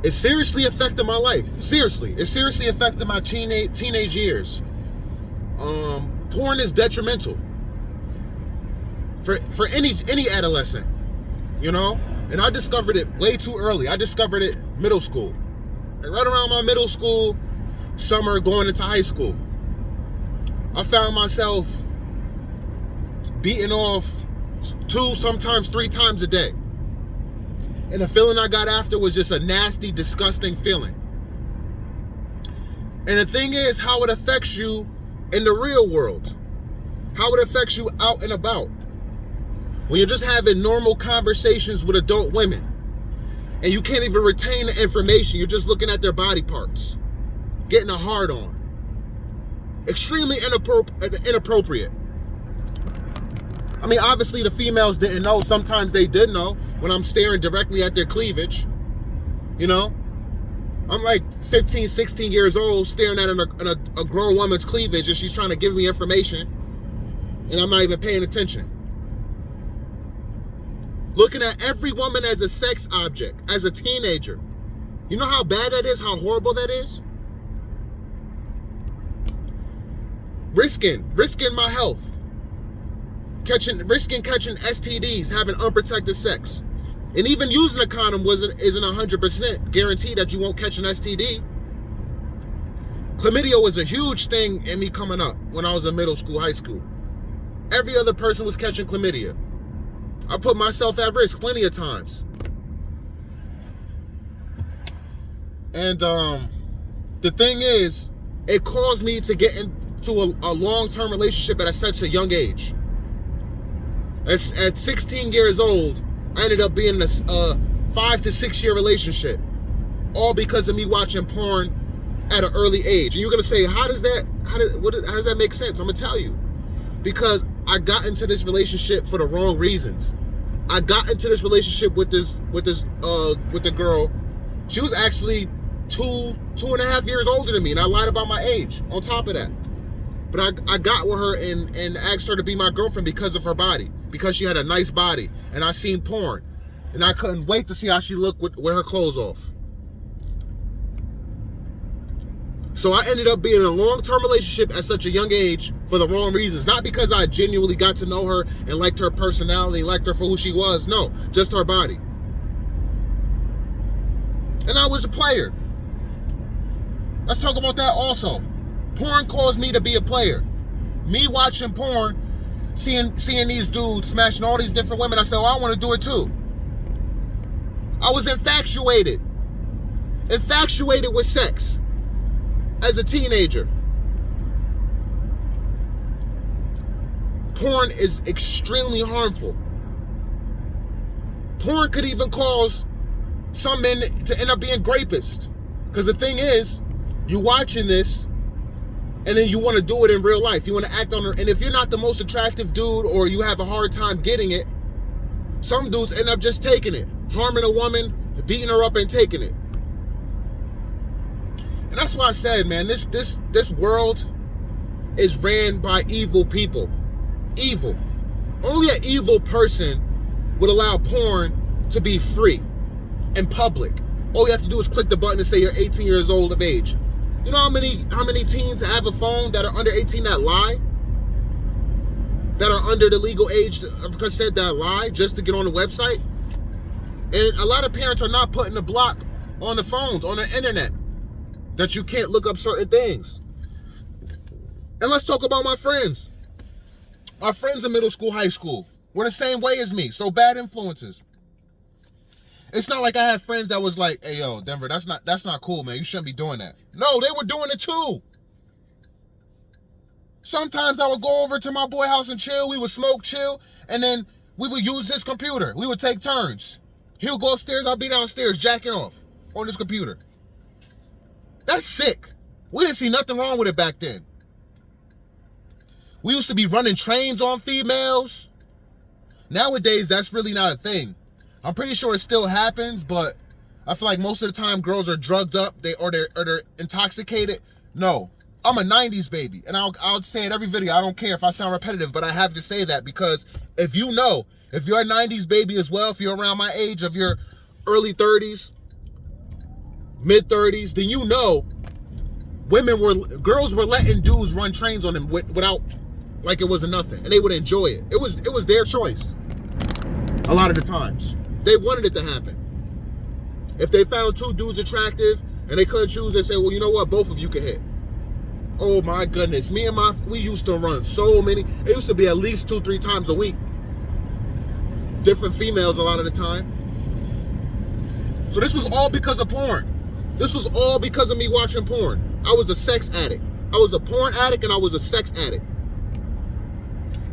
It seriously affected my life. Seriously. It seriously affected my teenage years. Porn is detrimental for any adolescent, you know? And I discovered it way too early. I discovered it middle school. And right around my middle school summer going into high school, I found myself beating off 2, sometimes 3 times a day. And the feeling I got after was just a nasty, disgusting feeling. And the thing is, how it affects you in the real world. How it affects you out and about. When you're just having normal conversations with adult women. And you can't even retain the information. You're just looking at their body parts. Getting a hard on. Extremely inappropriate. I mean, obviously the females didn't know. Sometimes they did know when I'm staring directly at their cleavage. You know? I'm like 15, 16 years old staring at a grown woman's cleavage and she's trying to give me information and I'm not even paying attention. Looking at every woman as a sex object, as a teenager. You know how bad that is? How horrible that is? Risking my health. Risking catching STDs, having unprotected sex. And even using a condom isn't 100% guaranteed that you won't catch an STD. Chlamydia was a huge thing in me coming up when I was in middle school, high school. Every other person was catching chlamydia. I put myself at risk plenty of times. And the thing is, it caused me to get into a long-term relationship at such a young age. At 16 years old, I ended up being in a 5 to 6 year relationship. All because of me watching porn at an early age. And you're going to say, how does that make sense? I'm going to tell you. Because I got into this relationship for the wrong reasons. I got into this relationship with the girl. She was actually 2.5 years older than me, and I lied about my age on top of that. But I got with her and asked her to be my girlfriend because of her body, because she had a nice body, and I seen porn, and I couldn't wait to see how she looked with her clothes off. So I ended up being in a long-term relationship at such a young age for the wrong reasons. Not because I genuinely got to know her and liked her personality, liked her for who she was. No, just her body. And I was a player. Let's talk about that also. Porn caused me to be a player. Me watching porn, seeing these dudes smashing all these different women, I said, I want to do it too. I was infatuated with sex as a teenager. Porn is extremely harmful. Porn could even cause some men to end up being rapists. Because the thing is, you watching this, and then you want to do it in real life. You want to act on her. And if you're not the most attractive dude, or you have a hard time getting it, some dudes end up just taking it. Harming a woman, beating her up and taking it. And that's why I said, man, this world is ran by evil people. Evil. Only an evil person would allow porn to be free in public. All you have to do is click the button and say you're 18 years old of age. You know how many teens have a phone that are under 18 that lie? That are under the legal age of consent that lie just to get on the website? And a lot of parents are not putting the block on the phones, on the internet, that you can't look up certain things. And let's talk about my friends. My friends in middle school, high school were the same way as me. So bad influences. It's not like I had friends that was like, hey, yo, Denver, that's not cool, man. You shouldn't be doing that. No, they were doing it too. Sometimes I would go over to my boy house and chill. We would smoke, chill, and then we would use his computer. We would take turns. He would go upstairs, I'll be downstairs jacking off on his computer. That's sick. We didn't see nothing wrong with it back then. We used to be running trains on females. Nowadays, that's really not a thing. I'm pretty sure it still happens, but I feel like most of the time girls are drugged up, they're intoxicated. No, I'm a 90s baby, and I'll say it every video. I don't care if I sound repetitive, but I have to say that because if you're a 90s baby as well, if you're around my age of your early 30s, mid-30s, then you know girls were letting dudes run trains on them without, like it wasn't nothing. And they would enjoy it. It was their choice. A lot of the times. They wanted it to happen. If they found two dudes attractive and they couldn't choose, they say, well, you know what? Both of you can hit. Oh my goodness. We used to run so many. It used to be at least 2-3 times a week. Different females a lot of the time. So this was all because of porn. This was all because of me watching porn. I was a sex addict. I was a porn addict and I was a sex addict.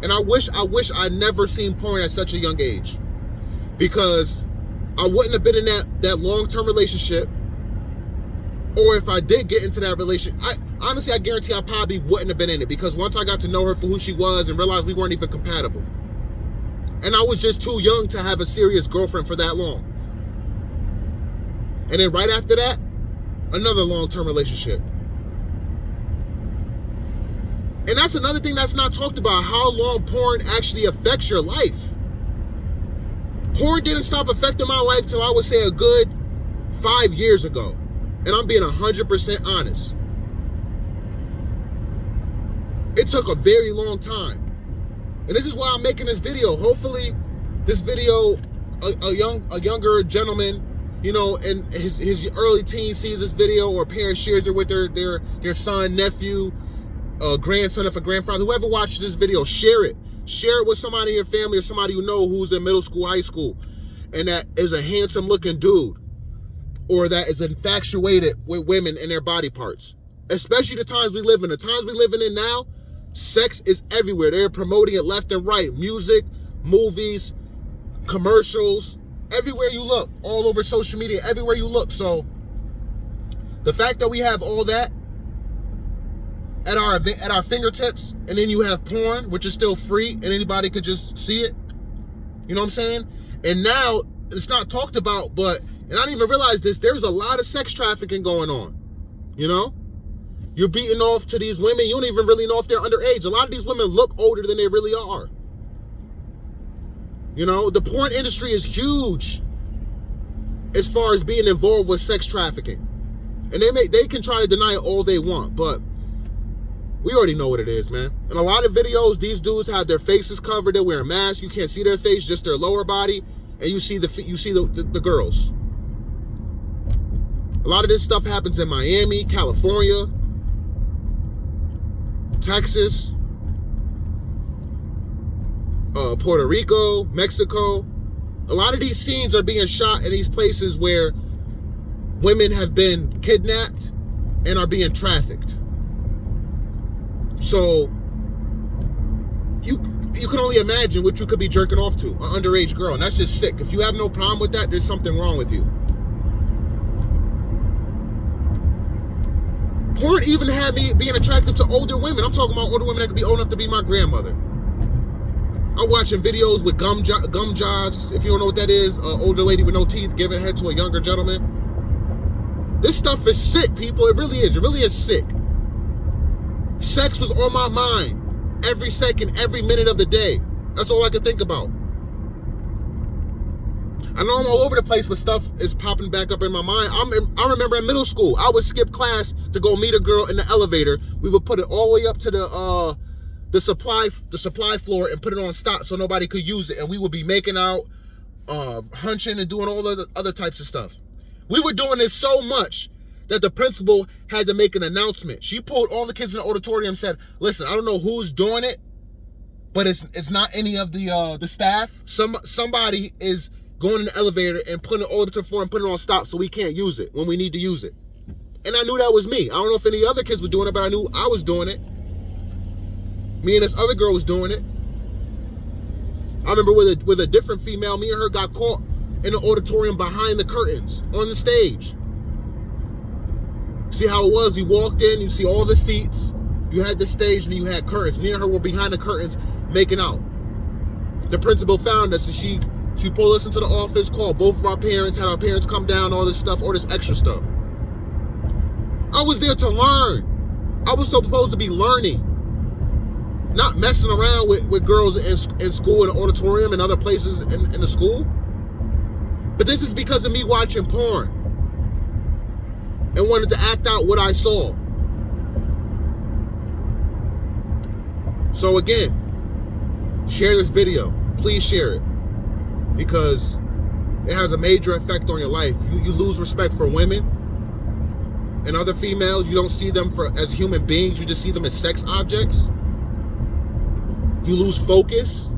And I wish I'd never seen porn at such a young age. Because I wouldn't have been in that long-term relationship. Or if I did get into that relationship, I guarantee I probably wouldn't have been in it. Because once I got to know her for who she was and realized we weren't even compatible. And I was just too young to have a serious girlfriend for that long. And then right after that, another long-term relationship. And that's another thing that's not talked about, how long porn actually affects your life. Porn didn't stop affecting my life till I would say a good 5 years ago. And I'm being 100% honest. It took a very long time. And this is why I'm making this video. Hopefully, this video, a younger gentleman, in his early teens sees this video, or a parent shares it with their son, nephew, grandson, if a grandfather, whoever watches this video, share it. Share it with somebody in your family or somebody you know who's in middle school, high school, and that is a handsome looking dude, or that is infatuated with women and their body parts. Especially the times we live in. The times we living in now, sex is everywhere. They're promoting it left and right. Music, movies, commercials, everywhere you look, all over social media, everywhere you look. So the fact that we have all that at our fingertips, and then you have porn, which is still free and anybody could just see it. You know what I'm saying? And now it's not talked about, and I didn't even realize this, there's a lot of sex trafficking going on. You're beating off to these women. You don't even really know if they're underage. A lot of these women look older than they really are. The porn industry is huge as far as being involved with sex trafficking. And they can try to deny it all they want, but we already know what it is, man. In a lot of videos, these dudes have their faces covered. They're wearing masks. You can't see their face, just their lower body, and you see the girls. A lot of this stuff happens in Miami, California, Texas, Puerto Rico, Mexico. A lot of these scenes are being shot in these places where women have been kidnapped and are being trafficked. So you can only imagine what you could be jerking off to, an underage girl. And that's just sick. If you have no problem with that, there's something wrong with you. Porn even had me being attracted to older women. I'm talking about older women that could be old enough to be my grandmother. I'm watching videos with gum jobs. If you don't know what that is, an older lady with no teeth giving head to a younger gentleman. This stuff is sick, people. It really is. It really is sick. Sex was on my mind every second, every minute of the day. That's all I could think about. I know I'm all over the place, but stuff is popping back up in my mind. I remember in middle school, I would skip class to go meet a girl in the elevator. We would put it all the way up to the supply floor and put it on stop so nobody could use it. And we would be making out, hunching and doing all the other types of stuff. We were doing this so much that the principal had to make an announcement. She pulled all the kids in the auditorium and said, listen, I don't know who's doing it, but it's not any of the staff. Somebody is going in the elevator and putting it all to the floor and putting it on stop so we can't use it when we need to use it. And I knew that was me. I don't know if any other kids were doing it, but I knew I was doing it. Me and this other girl was doing it. I remember with a different female, me and her got caught in the auditorium behind the curtains on the stage. See how it was? You walked in, you see all the seats, you had the stage, and you had curtains. Me and her were behind the curtains making out. The principal found us, and she pulled us into the office, called both of our parents, had our parents come down, all this stuff, all this extra stuff. I was there to learn. I was supposed to be learning, not messing around with girls in school, in the auditorium, and other places in the school. But this is because of me watching porn. and wanted to act out what I saw. So again, share this video. Please share it, because it has a major effect on your life. You lose respect for women and other females. You don't see them as human beings. You just see them as sex objects. You lose focus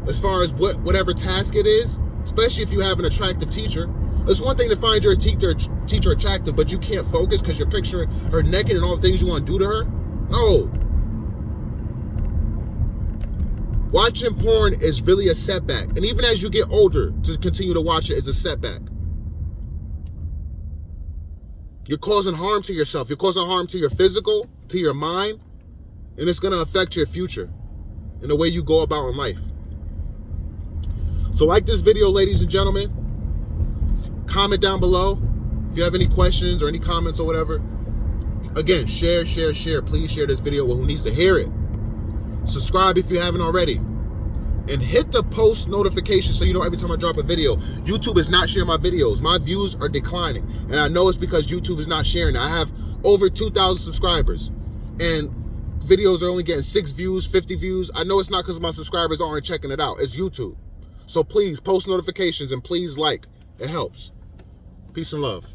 as far as whatever task it is, especially if you have an attractive teacher. It's one thing to find your teacher attractive, but you can't focus because you're picturing her naked and all the things you want to do to her. No. Watching porn is really a setback. And even as you get older, to continue to watch it is a setback. You're causing harm to yourself. You're causing harm to your physical, to your mind, and it's going to affect your future and the way you go about in life. So like this video, ladies and gentlemen. Comment down below if you have any questions or any comments or whatever. Again, share. Please share this video with who needs to hear it. Subscribe if you haven't already. And hit the post notification so you know every time I drop a video. YouTube is not sharing my videos. My views are declining. And I know it's because YouTube is not sharing. I have over 2,000 subscribers. And videos are only getting 6 views, 50 views. I know it's not because my subscribers aren't checking it out. It's YouTube. So please post notifications and please like. It helps. Peace and love.